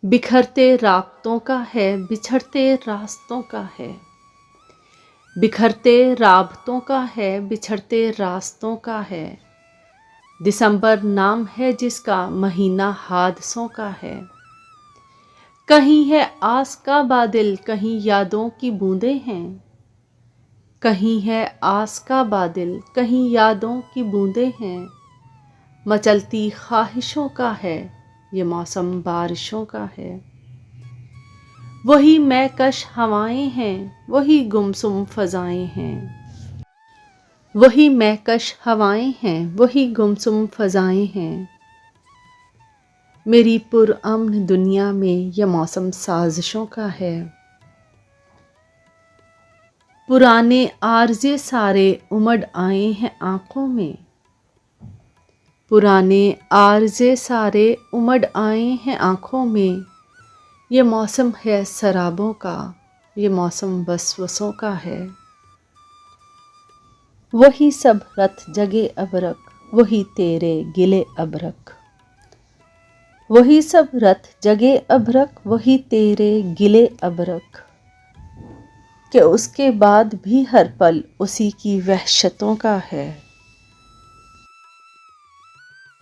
बिखरते राब्तों का है, बिछड़ते रास्तों का है। बिखरते राब्तों का है, बिछड़ते रास्तों का है। दिसंबर नाम है जिसका, महीना हादसों का है। कहीं है आस का बादल, कहीं यादों की बूंदें हैं। कहीं है आस का बादल, कहीं यादों की बूंदें हैं। मचलती ख्वाहिशों का है, ये मौसम बारिशों का है। वही महकश हवाएं हैं, वही गुमसुम फजाएं हैं। वही महकश हवाएं हैं, वही गुमसुम फजाएं हैं। मेरी पुरअमन दुनिया में यह मौसम साजिशों का है। पुराने आरज़े सारे उमड़ आए हैं आँखों में। पुराने आरज़े सारे उमड़ आए हैं आँखों में। ये मौसम है शराबों का, ये मौसम वसवसों का है। वही सब रत जगे अबरक, वही तेरे गिले अबरक। वही सब रत जगे अबरक, वही तेरे गिले अबरक। कि उसके बाद भी हर पल उसी की वहशतों का है।